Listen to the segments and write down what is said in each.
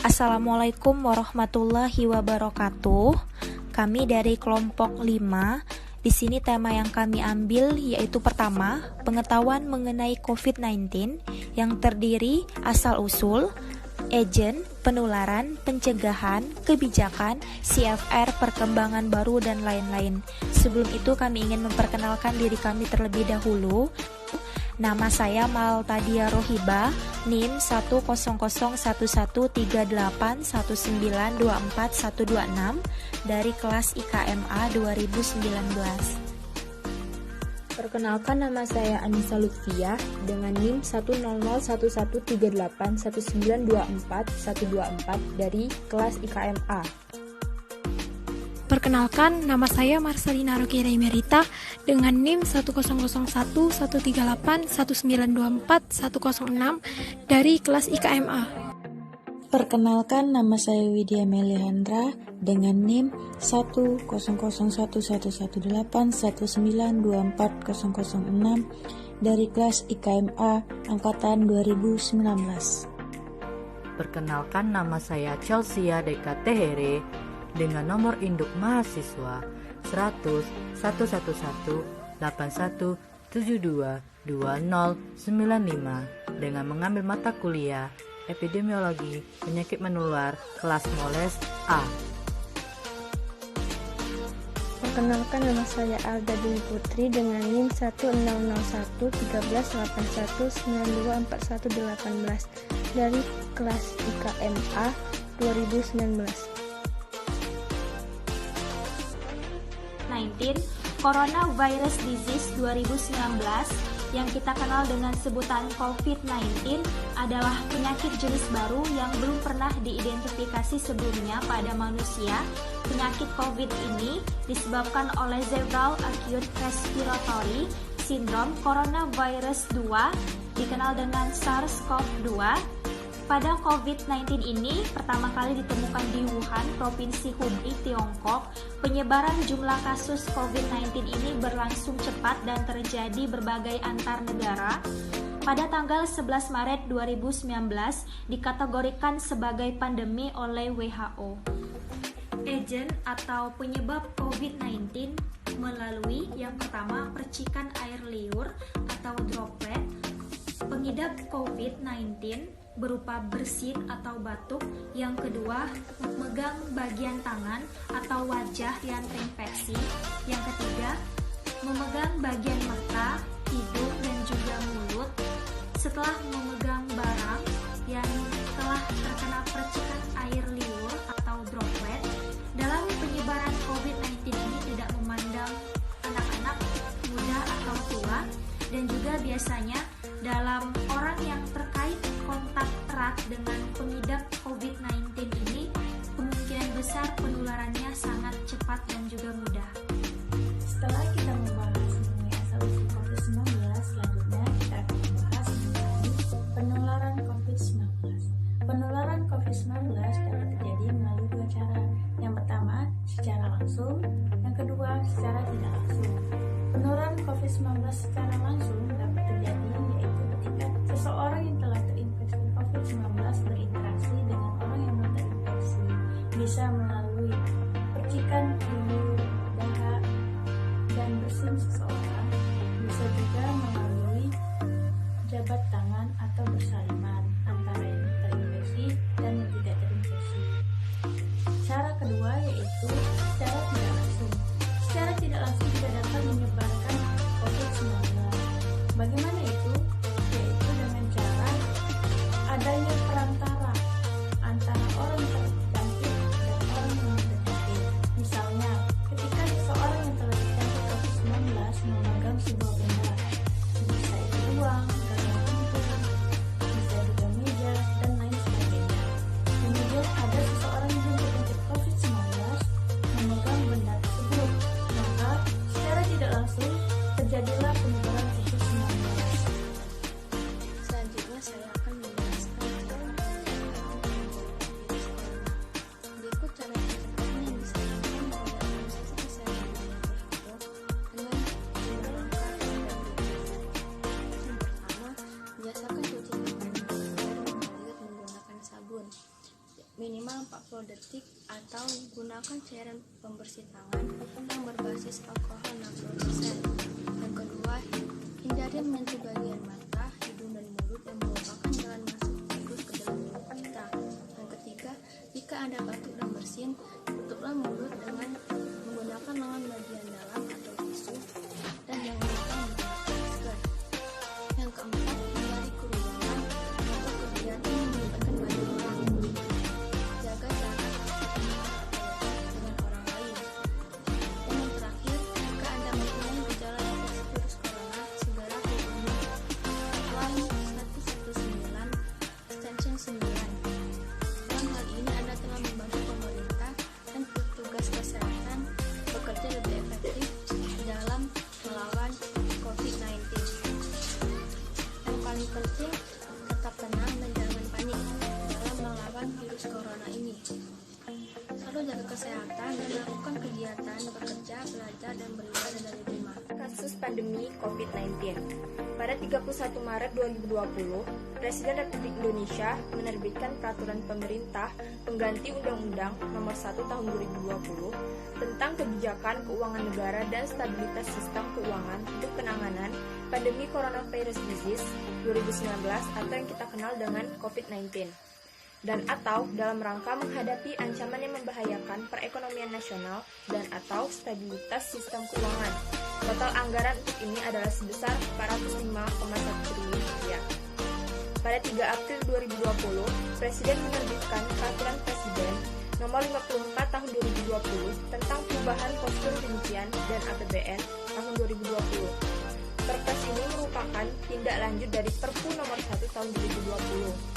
Assalamualaikum warahmatullahi wabarakatuh. Kami dari kelompok 5. Di sini tema yang kami ambil yaitu pertama, pengetahuan mengenai COVID-19 yang terdiri asal-usul, agent, penularan, pencegahan, kebijakan, CFR, perkembangan baru, dan lain-lain. Sebelum itu kami ingin memperkenalkan diri kami terlebih dahulu. Nama saya Maltadia Rohiba, NIM 100113819241126 dari kelas IKMA 2019. Perkenalkan, nama saya Anissa Lutfia dengan NIM 100113819241124 dari kelas IKMA. Perkenalkan, nama saya Marcelina Rokira Emerita dengan NIM 100113819241106 dari kelas IKMA. Perkenalkan, nama saya Widya Melihandra dengan NIM 100111819240006 dari kelas IKMA angkatan 2019. Perkenalkan, nama saya Chelsea Deka Tehere dengan nomor induk mahasiswa 1001181722095 dengan mengambil mata kuliah Epidemiologi Penyakit Menular kelas Moles A. Perkenalkan, nama saya Alda Dwi Putri dengan NIM 100138131924118 dari kelas IKMA 2019. Coronavirus Disease 2019 yang kita kenal dengan sebutan COVID-19 adalah penyakit jenis baru yang belum pernah diidentifikasi sebelumnya pada manusia. Penyakit COVID ini disebabkan oleh Cerebral Acute Respiratory Syndrome Coronavirus 2, dikenal dengan SARS-CoV-2. Pada COVID-19 ini pertama kali ditemukan di Wuhan, Provinsi Hubei, Tiongkok. Penyebaran jumlah kasus COVID-19 ini berlangsung cepat dan terjadi berbagai antar negara. Pada tanggal 11 Maret 2019 dikategorikan sebagai pandemi oleh WHO. Agent atau penyebab COVID-19 melalui yang pertama percikan air liur atau droplet. Pengidap COVID-19 berupa bersin atau batuk. Yang kedua, memegang bagian tangan atau wajah yang terinfeksi. Yang ketiga, memegang bagian mata, hidung, dan juga mulut. Setelah memegang barang yang telah terkena percikan air liur atau droplet. Dalam penyebaran COVID-19 ini tidak memandang anak-anak, muda atau tua, dan juga biasanya dalam orang yang terkait kontak erat dengan pengidap COVID-19 ini, kemungkinan besar penularannya sangat cepat dan juga mudah. Setelah kita membahas mengenai asal-usul COVID-19, selanjutnya kita akan membahas mengenai penularan COVID-19. Penularan COVID-19 dapat terjadi melalui dua cara. Yang pertama, secara langsung. Yang kedua, secara tidak langsung. Penularan COVID-19 secara langsung dapat terjadi yaitu ketika seseorang yang telah terinfeksi COVID-19 berinteraksi dengan orang yang belum terinfeksi, bisa melalui percikan liur, dahak, dan bersin seseorang, bisa juga melalui jabat tangan atau bersalinan antara yang terinfeksi dan yang tidak terinfeksi. Cara kedua yaitu secara tidak langsung. Secara tidak langsung tidak dapat menyebarkan COVID-19. Bagaimana itu? Yaitu dengan cara adanya perantara antara orang terjangkit dan orang yang terjangkit. Misalnya, ketika seseorang yang telah terjangkit COVID-19 minimal 40 detik atau gunakan cairan pembersih tangan yang berbasis alkohol 60%. Yang kedua, hindari menyentuh bagian mata, hidung, dan mulut yang merupakan jalan masuk virus ke dalam tubuh kita. Yang ketiga, jika Anda batuk dan bersin, tutuplah mulut dengan menggunakan lengan bagian dalam atau tisu dan jangan lupa menggunakan masker. Yang keempat, hindari kerumunan atau kegiatan yang melibatkan banyak orang. Jaga jarak dengan orang lain. Dan yang terakhir, jika Anda mempunyai gejala infeksi virus corona, segera hubungi line 119 extension 9. Dalam hal ini Anda telah membantu pemerintah dan petugas kesehatan bekerja lebih efektif dalam melawan COVID-19. Yang paling penting, tetap tenang dan jangan panik dalam melawan virus corona ini. Selalu jaga kesehatan dan lakukan kegiatan bekerja, belajar, dan beribadah dari rumah. Kasus pandemi COVID-19. Pada 31 Maret 2020, Presiden Republik Indonesia menerbitkan peraturan pemerintah pengganti Undang-Undang Nomor 1 Tahun 2020 tentang kebijakan keuangan negara dan stabilitas sistem keuangan untuk penanganan pandemi coronavirus disease 2019 atau yang kita kenal dengan COVID-19. Dan atau dalam rangka menghadapi ancaman yang membahayakan perekonomian nasional dan atau stabilitas sistem keuangan. Total anggaran untuk ini adalah sebesar 405,1 triliun rupiah. Pada 3 April 2020, Presiden menerbitkan Peraturan Presiden Nomor 54 Tahun 2020 tentang perubahan postur rincian dan APBN tahun 2020. Perpres ini merupakan tindak lanjut dari Perpu Nomor 1 Tahun 2020.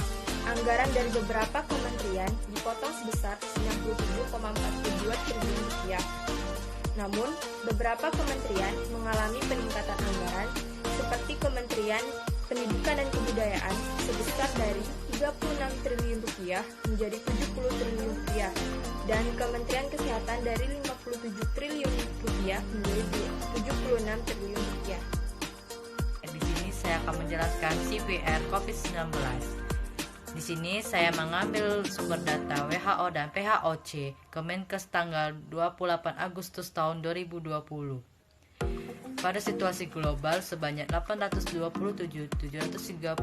Anggaran dari beberapa kementerian dipotong sebesar 97,42 triliun rupiah. Namun, beberapa kementerian mengalami peningkatan anggaran seperti Kementerian Pendidikan dan Kebudayaan sebesar dari 36 triliun rupiah menjadi 70 triliun rupiah dan Kementerian Kesehatan dari 57 triliun rupiah menjadi 76 triliun rupiah. Di sini saya akan menjelaskan CVR COVID-19. Di sini saya mengambil sumber data WHO dan PHOC Kemenkes tanggal 28 Agustus tahun 2020. Pada situasi global sebanyak 827.730.000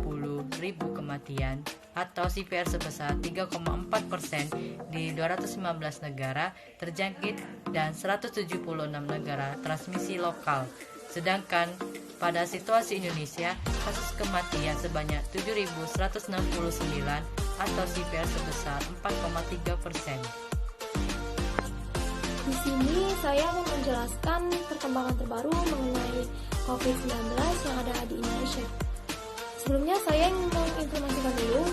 kematian atau CVR sebesar 3,4% di 215 negara terjangkit dan 176 negara transmisi lokal. Sedangkan pada situasi Indonesia, kasus kematian sebanyak 7.169 atau CVR sebesar 4,3%. Di sini saya akan menjelaskan perkembangan terbaru mengenai COVID-19 yang ada di Indonesia. Sebelumnya saya ingin menginformasikan dulu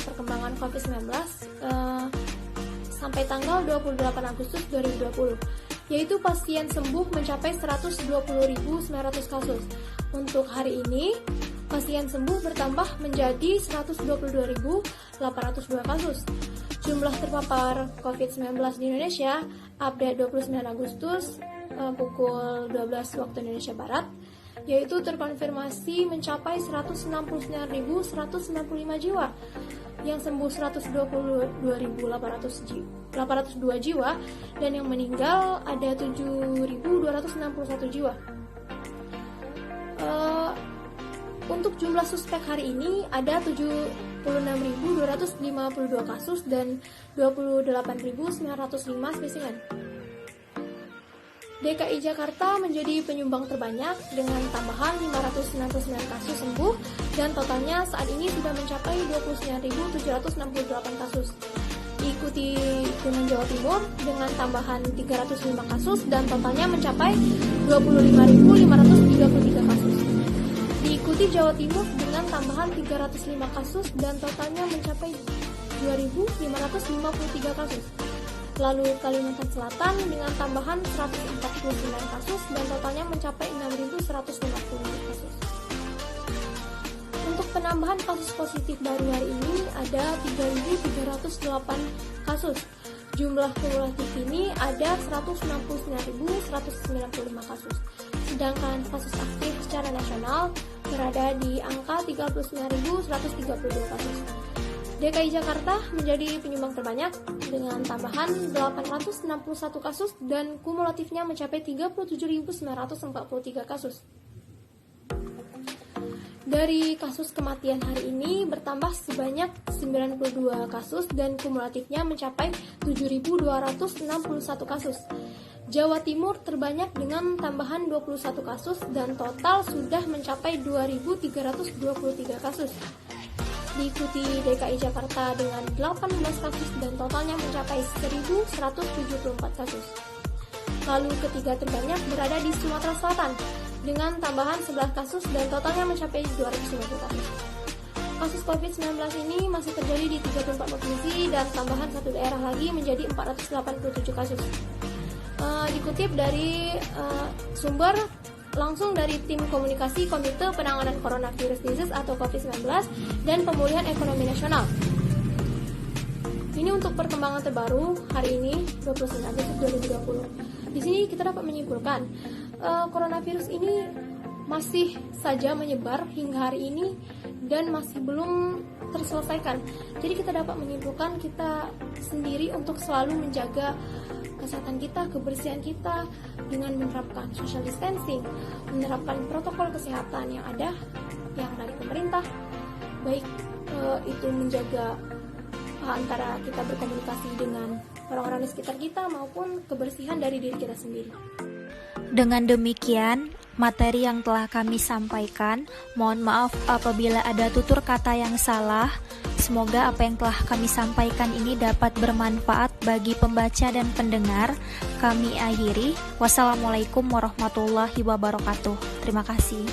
perkembangan COVID-19 sampai tanggal 28 Agustus 2020. Yaitu pasien sembuh mencapai 120.900 kasus. Untuk hari ini, pasien sembuh bertambah menjadi 122.802 kasus. Jumlah terpapar COVID-19 di Indonesia update 29 Agustus pukul 12 waktu Indonesia Barat, yaitu terkonfirmasi mencapai 169.195 jiwa. Yang sembuh 122.802 jiwa dan yang meninggal ada 7.261 jiwa. Untuk jumlah suspek hari ini ada 76.252 kasus dan 28.905 spesimen. DKI Jakarta menjadi penyumbang terbanyak dengan tambahan 599 kasus sembuh dan totalnya saat ini sudah mencapai 29.768 kasus. Diikuti dengan Jawa Timur dengan tambahan 305 kasus dan totalnya mencapai 25.533 kasus. Diikuti Jawa Timur dengan tambahan 305 kasus dan totalnya mencapai 2.553 kasus. Lalu Kalimantan Selatan dengan tambahan 149 kasus dan totalnya mencapai 6.150 kasus. Untuk penambahan kasus positif baru hari ini ada 3.308 kasus. Jumlah kumulatif ini ada 169.195 kasus. Sedangkan kasus aktif secara nasional berada di angka 39.132 kasus. DKI Jakarta menjadi penyumbang terbanyak dengan tambahan 861 kasus dan kumulatifnya mencapai 37.943 kasus. Dari kasus kematian hari ini bertambah sebanyak 92 kasus dan kumulatifnya mencapai 7.261 kasus. Jawa Timur terbanyak dengan tambahan 21 kasus dan total sudah mencapai 2.323 kasus. Diikuti DKI Jakarta dengan 18 kasus dan totalnya mencapai 1.174 kasus. Lalu ketiga terbanyak berada di Sumatera Selatan dengan tambahan 11 kasus dan totalnya mencapai 250 kasus. Kasus COVID-19 ini masih terjadi di 34 provinsi dan tambahan satu daerah lagi menjadi 487 kasus. Dikutip dari sumber langsung dari tim komunikasi Komite Penanganan Coronavirus Disease atau COVID-19 dan Pemulihan Ekonomi Nasional. Ini untuk perkembangan terbaru hari ini 29 Agustus 2020. Di sini kita dapat menyimpulkan coronavirus ini masih saja menyebar hingga hari ini dan masih belum terselesaikan. Jadi kita dapat menyimpulkan kita sendiri untuk selalu menjaga kesehatan kita, kebersihan kita dengan menerapkan social distancing, menerapkan protokol kesehatan yang ada yang dari pemerintah, baik itu menjaga antara kita berkomunikasi dengan orang-orang di sekitar kita maupun kebersihan dari diri kita sendiri. Dengan demikian, materi yang telah kami sampaikan, mohon maaf apabila ada tutur kata yang salah. Semoga apa yang telah kami sampaikan ini dapat bermanfaat bagi pembaca dan pendengar. Kami akhiri. Wassalamualaikum warahmatullahi wabarakatuh. Terima kasih.